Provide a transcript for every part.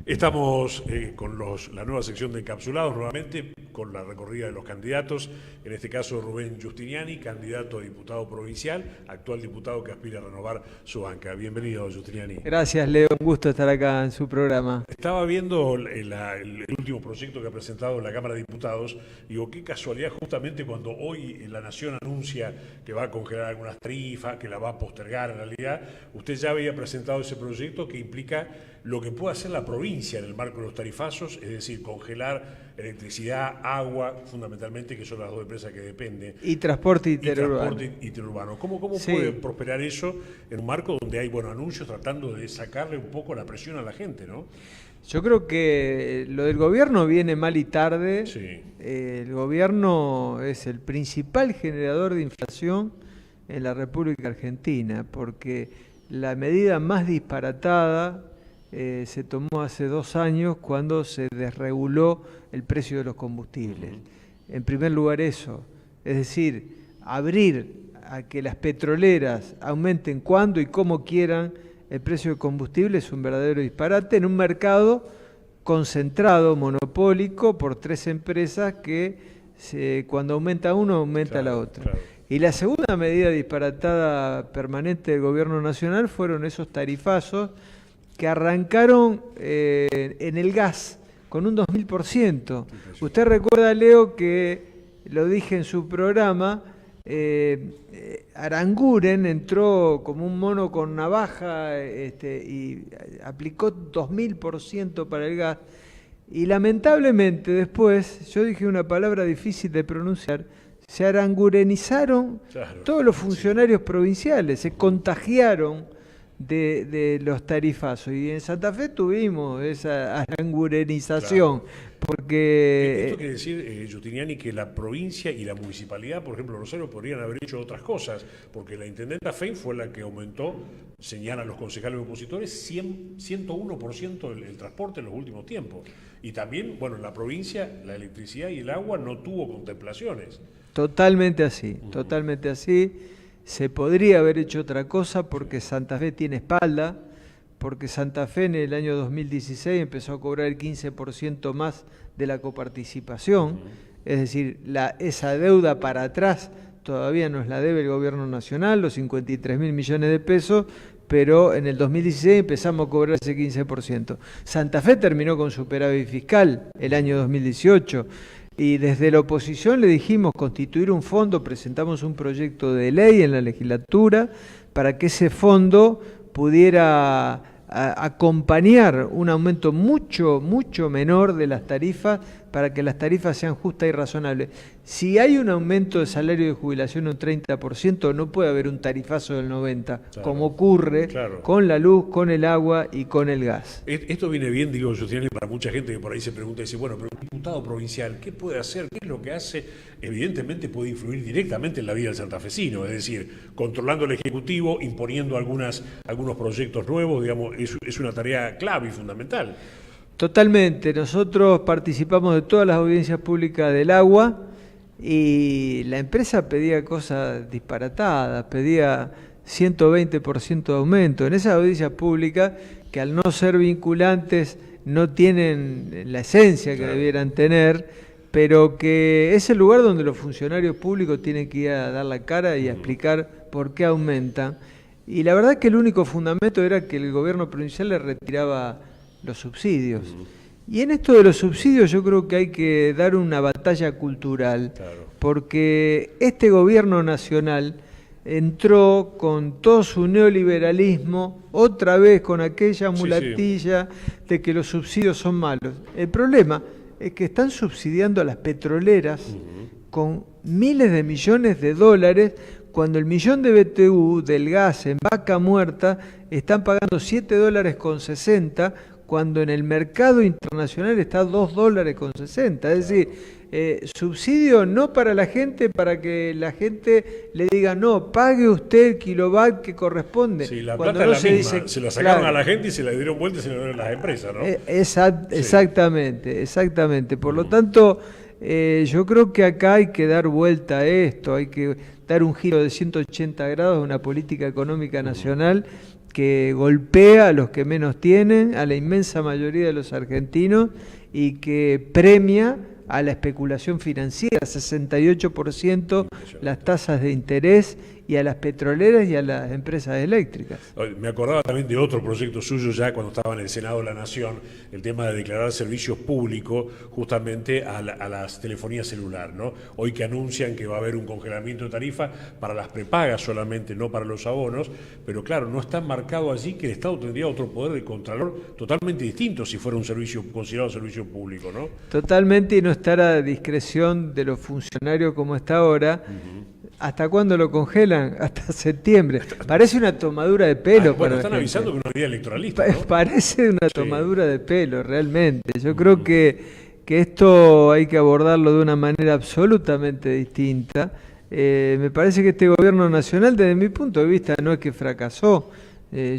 Estamos con la nueva sección de encapsulados, nuevamente con la recorrida de los candidatos, en este caso Rubén Giustiniani, candidato a diputado provincial, actual diputado que aspira a renovar su banca. Bienvenido, Giustiniani. Gracias, Leo, un gusto estar acá en su programa. Estaba viendo el último proyecto que ha presentado la Cámara de Diputados, digo, qué casualidad justamente cuando hoy La Nación anuncia que va a congelar algunas tarifas, que la va a postergar en realidad, usted ya había presentado ese proyecto que implica lo que puede hacer la provincia en el marco de los tarifazos, es decir, congelar electricidad, agua, fundamentalmente, que son las dos empresas que dependen. Y transporte interurbano. Transporte interurbano. ¿Cómo Sí. puede prosperar eso en un marco donde hay anuncios tratando de sacarle un poco la presión a la gente, ¿no? Yo creo que lo del gobierno viene mal y tarde. Sí. El gobierno es el principal generador de inflación en la República Argentina, porque la medida más disparatada se tomó hace 2 años cuando se desreguló el precio de los combustibles. En primer lugar eso, es decir, abrir a que las petroleras aumenten cuando y como quieran el precio del combustible es un verdadero disparate en un mercado concentrado, monopólico, por 3 empresas que cuando aumenta uno, aumenta la otra. Claro. Y la segunda medida disparatada permanente del gobierno nacional fueron esos tarifazos que arrancaron en el gas con un 2000%. Usted recuerda, Leo, que lo dije en su programa, Aranguren entró como un mono con navaja y aplicó 2000% para el gas. Y lamentablemente después, yo dije una palabra difícil de pronunciar, se arangurenizaron todos los funcionarios provinciales, se contagiaron de los tarifazos. Y en Santa Fe tuvimos esa arangurenización. Porque esto quiere decir, Giustiniani, que la provincia y la municipalidad, por ejemplo, Rosario, podrían haber hecho otras cosas, porque la intendenta Fein fue la que aumentó, señalan los concejales opositores, 101% el transporte en los últimos tiempos. Y también, en la provincia, la electricidad y el agua no tuvo contemplaciones. Totalmente así, totalmente así. Se podría haber hecho otra cosa porque Santa Fe tiene espalda, porque Santa Fe en el año 2016 empezó a cobrar el 15% más de la coparticipación, es decir, esa deuda para atrás todavía nos la debe el gobierno nacional, los 53.000 millones de pesos, pero en el 2016 empezamos a cobrar ese 15%. Santa Fe terminó con superávit fiscal el año 2018, y desde la oposición le dijimos constituir un fondo, presentamos un proyecto de ley en la legislatura para que ese fondo pudiera acompañar un aumento mucho menor de las tarifas para que las tarifas sean justas y razonables. Si hay un aumento de salario de jubilación de un 30%, no puede haber un tarifazo del 90%, como ocurre con la luz, con el agua y con el gas. Esto viene bien, digo, Giustiniani, para mucha gente que por ahí se pregunta y dice, pero un diputado provincial, ¿qué puede hacer? ¿Qué es lo que hace? Evidentemente puede influir directamente en la vida del santafesino, es decir, controlando el Ejecutivo, imponiendo algunos proyectos nuevos, digamos, es una tarea clave y fundamental. Totalmente. Nosotros participamos de todas las audiencias públicas del agua y la empresa pedía cosas disparatadas, pedía 120% de aumento. En esas audiencias públicas, que al no ser vinculantes no tienen la esencia que debieran tener, pero que es el lugar donde los funcionarios públicos tienen que ir a dar la cara y a explicar por qué aumentan. Y la verdad que el único fundamento era que el gobierno provincial le retiraba los subsidios. Y en esto de los subsidios yo creo que hay que dar una batalla cultural, porque este gobierno nacional entró con todo su neoliberalismo, otra vez con aquella mulatilla de que los subsidios son malos. El problema es que están subsidiando a las petroleras con miles de millones de dólares, cuando el millón de BTU del gas en Vaca Muerta están pagando $7.60, cuando en el mercado internacional está $2.60. Es decir, subsidio no para la gente, para que la gente le diga, no, pague usted el kilowatt que corresponde. Sí, la plata es la misma, se la sacaron a la gente y se la dieron vuelta y se la dieron a las empresas, ¿no? Exactamente. Por lo tanto, yo creo que acá hay que dar vuelta a esto, hay que dar un giro de 180 grados a una política económica nacional que golpea a los que menos tienen, a la inmensa mayoría de los argentinos, y que premia a la especulación financiera, 68% las tasas de interés, y a las petroleras y a las empresas eléctricas. Me acordaba también de otro proyecto suyo ya cuando estaba en el Senado de la Nación, el tema de declarar servicios públicos justamente a las telefonías celular, ¿no? Hoy que anuncian que va a haber un congelamiento de tarifa para las prepagas solamente, no para los abonos, pero claro, no está marcado allí que el Estado tendría otro poder de contralor totalmente distinto si fuera un servicio considerado servicio público, ¿no? Totalmente, y no estará a discreción de los funcionarios como está ahora. ¿Hasta cuándo lo congelan? Hasta septiembre. Parece una tomadura de pelo. Bueno, están avisando que una día electoralista, ¿no? Parece una tomadura de pelo, realmente. Yo creo que esto hay que abordarlo de una manera absolutamente distinta. Me parece que este gobierno nacional, desde mi punto de vista, no es que fracasó.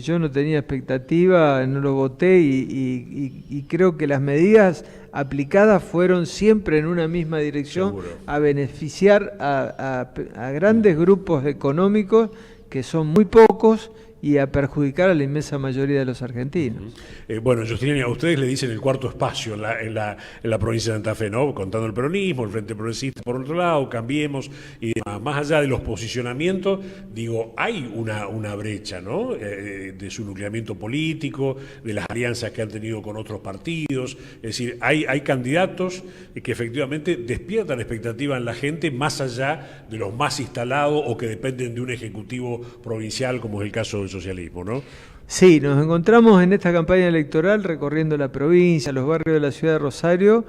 Yo no tenía expectativa, no lo voté, y creo que las medidas aplicadas fueron siempre en una misma dirección. Seguro. A beneficiar a grandes grupos económicos, que son muy pocos, y a perjudicar a la inmensa mayoría de los argentinos. Bueno, Justina, a ustedes le dicen el cuarto espacio en la provincia de Santa Fe, ¿no? Contando el peronismo, el Frente Progresista por otro lado, Cambiemos y demás. Más allá de los posicionamientos, digo, hay una brecha, ¿no? De su nucleamiento político, de las alianzas que han tenido con otros partidos. Es decir, hay candidatos que efectivamente despiertan expectativa en la gente más allá de los más instalados o que dependen de un ejecutivo provincial, como es el caso del socialismo, ¿no? Sí, nos encontramos en esta campaña electoral recorriendo la provincia, los barrios de la ciudad de Rosario,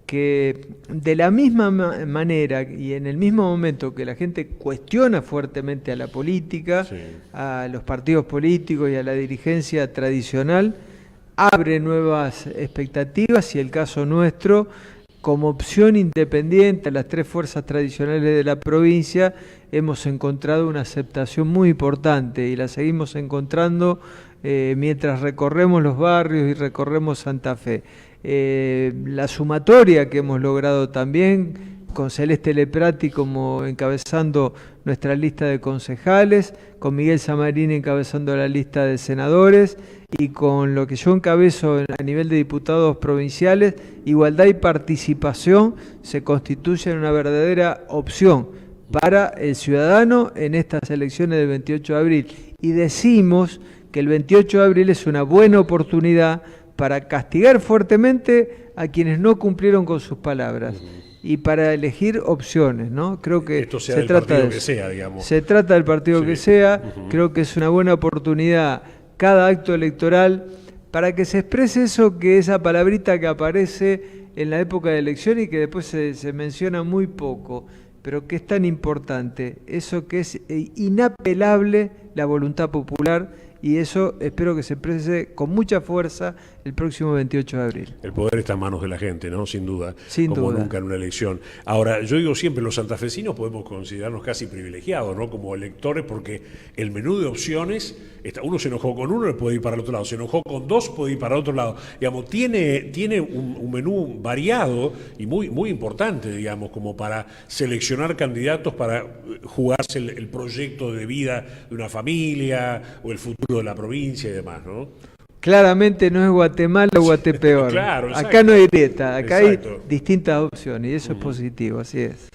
que de la misma manera y en el mismo momento que la gente cuestiona fuertemente a la política, sí, a los partidos políticos y a la dirigencia tradicional, abre nuevas expectativas, y el caso nuestro, como opción independiente a las tres fuerzas tradicionales de la provincia, hemos encontrado una aceptación muy importante, y la seguimos encontrando mientras recorremos los barrios y recorremos Santa Fe. La sumatoria que hemos logrado también, con Celeste Leprati como encabezando nuestra lista de concejales, con Miguel Samarini encabezando la lista de senadores, y con lo que yo encabezo a nivel de diputados provinciales, igualdad y participación, se constituye en una verdadera opción para el ciudadano en estas elecciones del 28 de abril. Y decimos que el 28 de abril es una buena oportunidad para castigar fuertemente a quienes no cumplieron con sus palabras, y para elegir opciones, ¿no? Creo que esto sea se trata del partido que sea, digamos. Se trata del partido que sea. Creo que es una buena oportunidad cada acto electoral para que se exprese eso, que esa palabrita que aparece en la época de elección y que después se menciona muy poco, pero que es tan importante, eso que es inapelable, la voluntad popular, y eso espero que se exprese con mucha fuerza el próximo 28 de abril. El poder está en manos de la gente, ¿no? Sin duda. Sin como duda. Nunca en una elección. Ahora, yo digo siempre, los santafesinos podemos considerarnos casi privilegiados, ¿no? Como electores, porque el menú de opciones, uno se enojó con uno, puede ir para el otro lado. Se enojó con dos, puede ir para el otro lado. Digamos, tiene un menú variado y muy importante, digamos, como para seleccionar candidatos para jugarse el proyecto de vida de una familia o el futuro de la provincia y demás, ¿no? Claramente no es Guatemala o Guatepeor. Claro, acá no hay grieta, acá exacto. Hay distintas opciones, y eso es positivo, así es.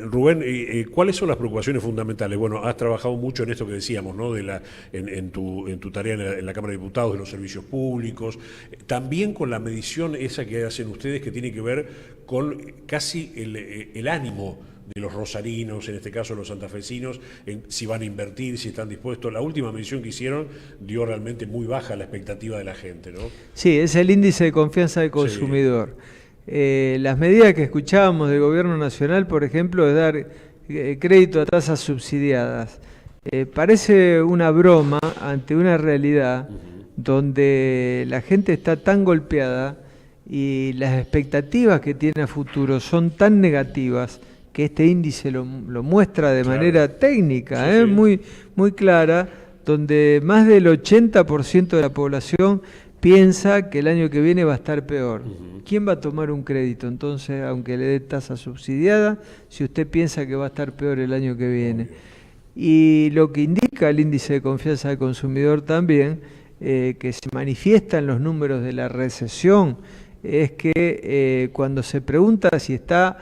Rubén, ¿cuáles son las preocupaciones fundamentales? Bueno, has trabajado mucho en esto que decíamos, ¿no? En tu tarea en la Cámara de Diputados, de los servicios públicos, también con la medición esa que hacen ustedes, que tiene que ver con casi el ánimo de los rosarinos, en este caso los santafesinos, si van a invertir, si están dispuestos. La última medición que hicieron dio realmente muy baja la expectativa de la gente, ¿no? Sí, es el índice de confianza del consumidor. Sí. Las medidas que escuchábamos del Gobierno Nacional, por ejemplo, es dar crédito a tasas subsidiadas. Parece una broma ante una realidad donde la gente está tan golpeada y las expectativas que tiene a futuro son tan negativas, que este índice lo muestra de manera técnica, sí. Muy clara, donde más del 80% de la población piensa que el año que viene va a estar peor. ¿Quién va a tomar un crédito entonces, aunque le dé tasa subsidiada, si usted piensa que va a estar peor el año que viene? Y lo que indica el índice de confianza del consumidor también, que se manifiesta en los números de la recesión, es que cuando se pregunta si está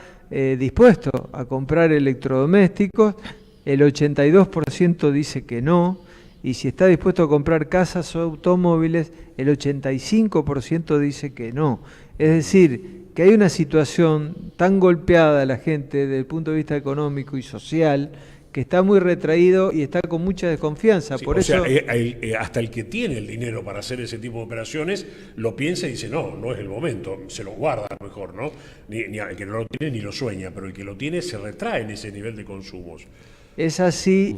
dispuesto a comprar electrodomésticos, el 82% dice que no, y si está dispuesto a comprar casas o automóviles, el 85% dice que no. Es decir, que hay una situación tan golpeada a la gente desde el punto de vista económico y social, que está muy retraído y está con mucha desconfianza. Sí, Por eso, hasta el que tiene el dinero para hacer ese tipo de operaciones lo piensa y dice, no es el momento, se lo guarda mejor, ¿no? Ni el que no lo tiene ni lo sueña, pero el que lo tiene se retrae en ese nivel de consumos. es así,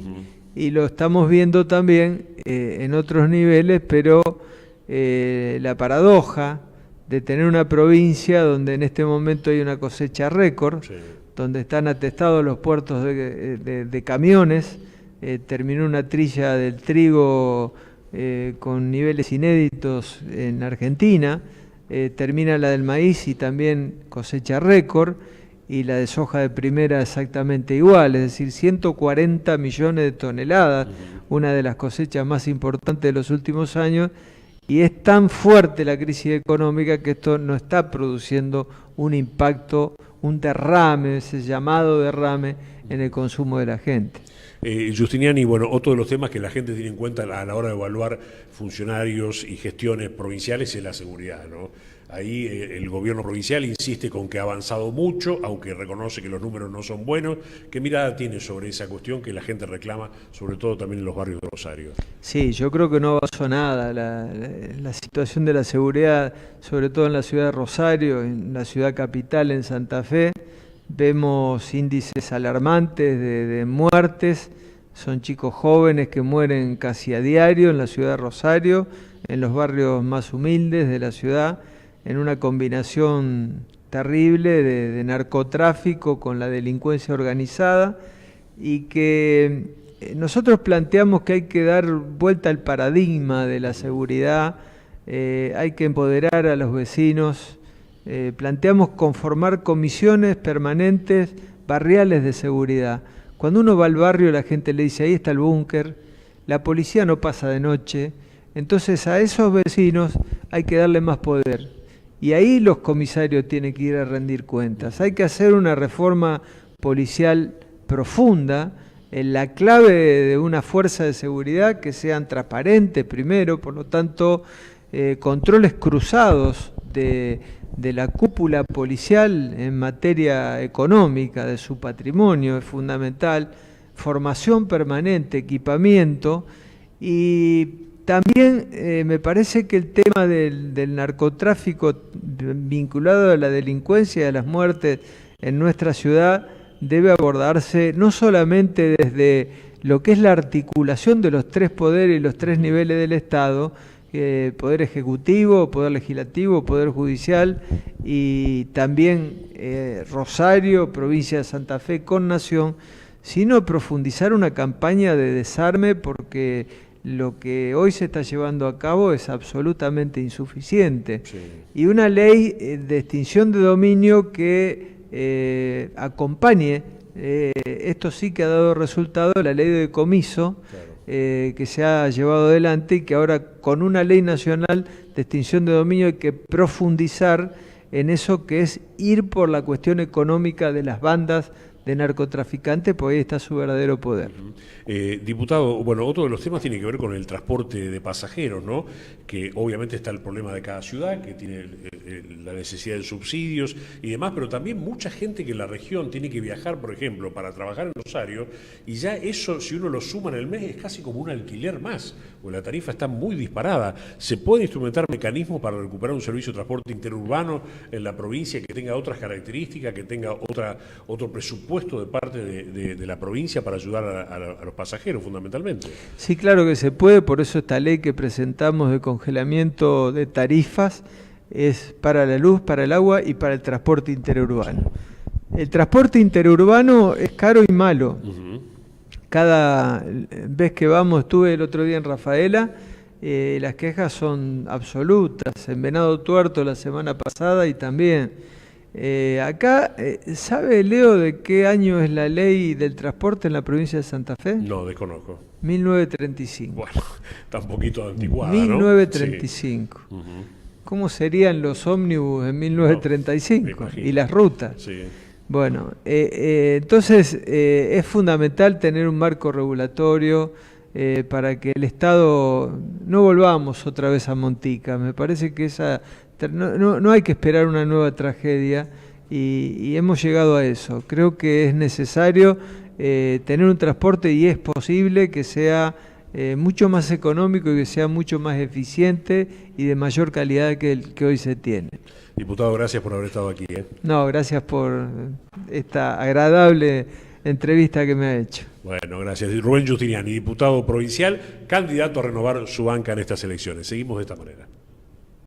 y lo estamos viendo también en otros niveles, pero la paradoja de tener una provincia donde en este momento hay una cosecha récord, Sí. donde están atestados los puertos de camiones, terminó una trilla del trigo con niveles inéditos en Argentina, termina la del maíz y también cosecha récord, y la de soja de primera exactamente igual, es decir, 140 millones de toneladas, una de las cosechas más importantes de los últimos años, y es tan fuerte la crisis económica que esto no está produciendo un impacto, un derrame, ese llamado derrame en el consumo de la gente. Giustiniani, bueno, otro de los temas que la gente tiene en cuenta a la hora de evaluar funcionarios y gestiones provinciales es la seguridad, ¿no? Ahí el gobierno provincial insiste con que ha avanzado mucho, aunque reconoce que los números no son buenos. ¿Qué mirada tiene sobre esa cuestión que la gente reclama, sobre todo también en los barrios de Rosario? Sí, yo creo que no avanzó nada. La situación de la seguridad, sobre todo en la ciudad de Rosario, en la ciudad capital, en Santa Fe, vemos índices alarmantes de muertes. Son chicos jóvenes que mueren casi a diario en la ciudad de Rosario, en los barrios más humildes de la ciudad, en una combinación terrible de narcotráfico con la delincuencia organizada, y que nosotros planteamos que hay que dar vuelta al paradigma de la seguridad, hay que empoderar a los vecinos, planteamos conformar comisiones permanentes barriales de seguridad. Cuando uno va al barrio, la gente le dice, ahí está el búnker, la policía no pasa de noche, entonces a esos vecinos hay que darle más poder. Y ahí los comisarios tienen que ir a rendir cuentas. Hay que hacer una reforma policial profunda, en la clave de una fuerza de seguridad que sean transparentes primero, por lo tanto, controles cruzados de la cúpula policial en materia económica, de su patrimonio, es fundamental, formación permanente, equipamiento, y también me parece que el tema del narcotráfico vinculado a la delincuencia y a las muertes en nuestra ciudad debe abordarse no solamente desde lo que es la articulación de los tres poderes y los tres niveles del Estado, Poder Ejecutivo, Poder Legislativo, Poder Judicial, y también Rosario, provincia de Santa Fe con Nación, sino profundizar una campaña de desarme, porque lo que hoy se está llevando a cabo es absolutamente insuficiente. Sí. Y una ley de extinción de dominio que acompañe, esto sí que ha dado resultado, la ley de decomiso, claro. Que se ha llevado adelante, y que ahora con una ley nacional de extinción de dominio hay que profundizar en eso, que es ir por la cuestión económica de las bandas de narcotraficantes, porque ahí está su verdadero poder. Diputado, bueno, otro de los temas tiene que ver con el transporte de pasajeros, ¿no? Que obviamente está el problema de cada ciudad, que tiene la necesidad de subsidios y demás, pero también mucha gente que en la región tiene que viajar, por ejemplo, para trabajar en Rosario, y ya eso, si uno lo suma en el mes, es casi como un alquiler más, porque la tarifa está muy disparada. ¿Se puede instrumentar mecanismos para recuperar un servicio de transporte interurbano en la provincia que tenga otras características, que tenga otro presupuesto de parte de la provincia para ayudar a los pasajeros, fundamentalmente? Sí, claro que se puede, por eso esta ley que presentamos de congelamiento de tarifas es para la luz, para el agua y para el transporte interurbano. El transporte interurbano es caro y malo. Cada vez que vamos, estuve el otro día en Rafaela, las quejas son absolutas. En Venado Tuerto la semana pasada y también Acá, ¿sabe, Leo, de qué año es la ley del transporte en la provincia de Santa Fe? No, desconozco. 1935. Bueno, está un poquito anticuada, ¿no? 1935. Sí. ¿Cómo serían los ómnibus en No, 1935? me imagino. Y las rutas. Sí. Bueno, entonces es fundamental tener un marco regulatorio para que el Estado no volvamos otra vez a Montica. Me parece que no hay que esperar una nueva tragedia y hemos llegado a eso. Creo que es necesario tener un transporte y es posible que sea mucho más económico y que sea mucho más eficiente y de mayor calidad que el que hoy se tiene. Diputado, gracias por haber estado aquí. No, gracias por esta agradable entrevista que me ha hecho. Bueno, gracias. Rubén Giustiniani, diputado provincial, candidato a renovar su banca en estas elecciones. Seguimos de esta manera.